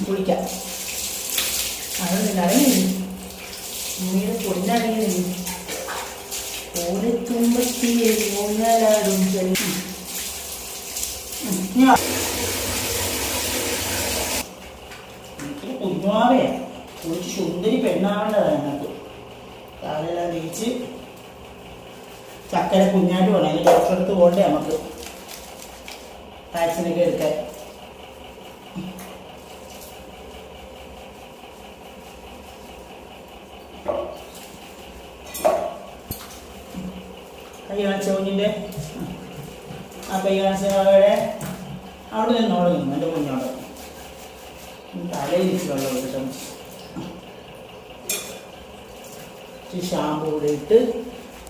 കുളിക്കാം. അതൊന്നും അറിയില്ല. ഉമ്മയുടെ പൊന്നറിയില്ല. ഓലത്തുമ്പത്തിയെ ഊഞ്ഞാലാടും കുഞ്ഞാവേ കുളിച്ച് സുന്ദരി പെണ്ണാവേണ്ടതാണ് ഞങ്ങൾക്ക്. കാലെല്ലാം തേച്ച് ചക്കര കുഞ്ഞാട്ട് വേണം. അതിന് ഡോക്ടറെടുത്ത് പോകണ്ടേ നമുക്ക് വാക്സിനൊക്കെ എടുക്കാൻ. കൈ കാണിച്ച കുഞ്ഞിൻ്റെ ആ കൈ കാണിച്ച അവിടെ നിന്നോട് നിന്നു എൻ്റെ കുഞ്ഞോട്. തലയിൽ വെള്ളം എടുത്തിട്ട് ഷാമ്പൂ കൂടെ ഇട്ട്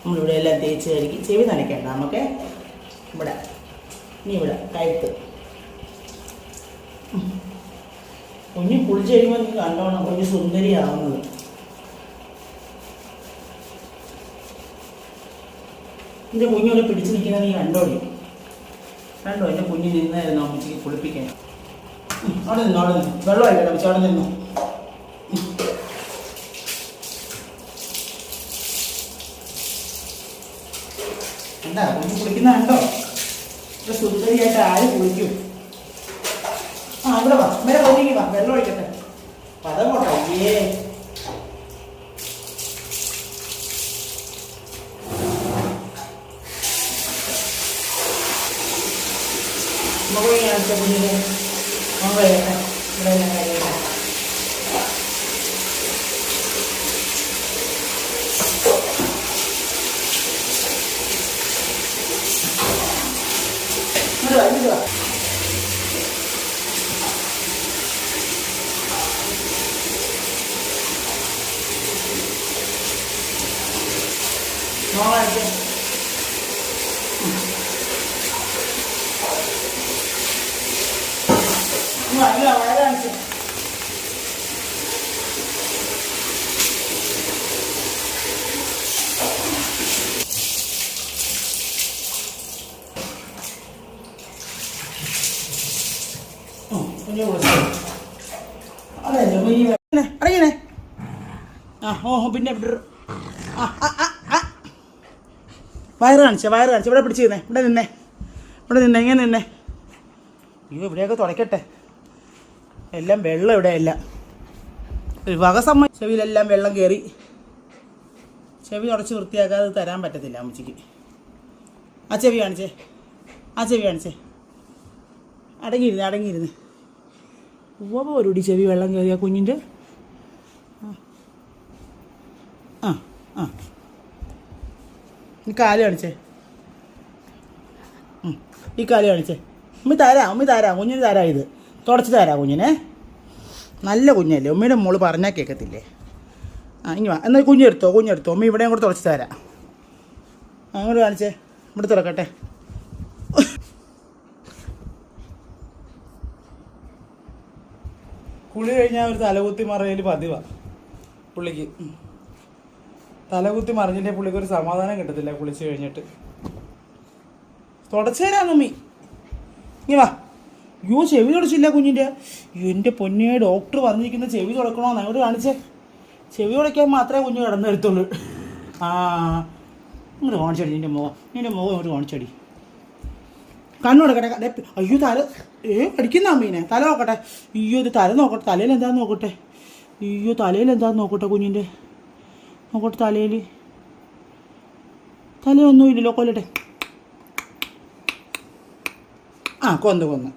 നമ്മളിവിടെ എല്ലാം തേച്ച് കഴുകി. ചെവി നനയ്ക്കണ്ട നമുക്ക്. ഇവിടെ ഇനി ഇവിടെ കഴുത്ത്. കുഞ്ഞ് കുളിച്ച് കഴിയുമ്പോൾ നീ കണ്ടോണം കുഞ്ഞ് സുന്ദരിയാവുന്നത്. എൻ്റെ കുഞ്ഞൊക്കെ പിടിച്ച് നിൽക്കുന്നത് നീ കണ്ടോളി. കണ്ടോ എൻ്റെ കുഞ്ഞ് നിന്നായിരുന്നു അമ്മച്ചിക്ക് കുളിപ്പിക്കാൻ. അവിടെ നിന്നു അവിടെ നിന്നു. വെള്ളമായിട്ടോ അമ്മച്ചി അവിടെ നിന്നു. എന്താ കുഞ്ഞ് കുളിക്കുന്ന കണ്ടോ? ഇത്ര സുന്ദരിയായിട്ട് ആര് കുളിക്കും? ആ ഇവിടെ വാ. മേലെ ഒതുങ്ങി വാ. വെള്ളം ഒഴിക്കട്ടെ. പദം പോട്ടെ. അയ്യേ മുകളിൽ കാണിച്ച കുഞ്ഞിന് മുകളിലൊക്കെ ഇവിടെ എല്ലാം കഴിയട്ടെ. ഇങ്ങോട്ട് വാ. നോക്കാണിച്ചേ. അല്ല വളരെ കാണിച്ചേ. അറിയണേ. ആ ഓഹോ പിന്നെ വയറ് കാണിച്ചേ. വയറ് കാണിച്ചേ. ഇവിടെ പിടിച്ചിരുന്നേ. ഇവിടെ നിന്നേ. ഇവിടെ നിന്നേ. ഇങ്ങനെ നിന്നേ. അയ്യോ ഇവിടെയൊക്കെ തുടയ്ക്കട്ടെ. എല്ലാം വെള്ളം ഇവിടെ എല്ലാം ഒരു വക ചെവിയിലെല്ലാം വെള്ളം കയറി. ചെവി തുടച്ച് വൃത്തിയാക്കാതെ തരാൻ പറ്റത്തില്ല അമ്മച്ചിക്ക്. ആ ചെവി കാണിച്ചേ. ആ ചെവി കാണിച്ചേ. അടങ്ങിയിരുന്ന് അടങ്ങിയിരുന്ന്. ഒരുടി ചെവി വെള്ളം കയറിയ കുഞ്ഞിൻ്റെ. ആ ആ ഈ കാല് കാണിച്ചേ. ഈ കാല് കാണിച്ചേ. ഉമ്മി തരാം കുഞ്ഞിന് തരാം. ഇത് തുടച്ച് തരാം കുഞ്ഞിനെ. നല്ല കുഞ്ഞല്ലേ. ഉമ്മയുടെ മോള് പറഞ്ഞാൽ കേൾക്കത്തില്ലേ. ആ ഇനി വാ. എന്നാൽ കുഞ്ഞെടുത്തോ. ഉമ്മ ഇവിടെയും കൂടെ തുടച്ച് തരാം. അങ്ങോട്ട് കാണിച്ചേ. ഇവിടെ തുറക്കട്ടെ. കുളി കഴിഞ്ഞാൽ ഒരു തലകുത്തി മറിയൽ പതിവാണ് പുള്ളിക്ക്. തലകുത്തി മറിഞ്ഞില്ലേ പുള്ളിക്ക് ഒരു സമാധാനം കിട്ടത്തില്ല കുളിച്ച് കഴിഞ്ഞിട്ട്. തുടച്ചു തരാം ഉമ്മി. ഇനി വാ. അയ്യോ ചെവി തുടച്ചില്ല കുഞ്ഞിൻ്റെ. എൻ്റെ പൊന്നെ ഡോക്ടർ പറഞ്ഞിരിക്കുന്ന ചെവി തുടക്കണമെന്ന്. അങ്ങോട്ട് കാണിച്ചേ. ചെവി തുടയ്ക്കാൻ മാത്രമേ കുഞ്ഞ് കിടന്നു വരുത്തുള്ളൂ. ആ ഇങ്ങോട്ട് കാണിച്ചടി നിൻ്റെ മുഖം. ഇങ്ങോട്ട് കാണിച്ചടി. കണ്ണു കൊടുക്കട്ടെ. അയ്യോ തല പഠിക്കുന്ന അമ്മീനെ. തല നോക്കട്ടെ. അയ്യോ ഇത് തല നോക്കട്ടെ. തലയിൽ എന്താന്ന് നോക്കട്ടെ. അയ്യോ തലയിൽ എന്താന്ന് നോക്കട്ടെ കുഞ്ഞിൻ്റെ. നോക്കട്ടെ തലയിൽ. തലയൊന്നുമില്ലല്ലോ. കൊല്ലട്ടെ. ആ കൊന്ന്.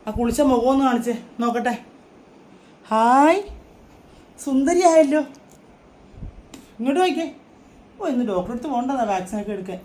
ആ കുളിച്ച മുഖമൊന്ന് കാണിച്ചേ നോക്കട്ടെ. ഹായ് സുന്ദരിയായല്ലോ. ഇങ്ങോട്ട് നോക്കിയേ. ഓ ഇന്ന് ഡോക്ടറെ അടുത്ത് പോകണ്ടതാ വാക്സിനൊക്കെ എടുക്കാൻ.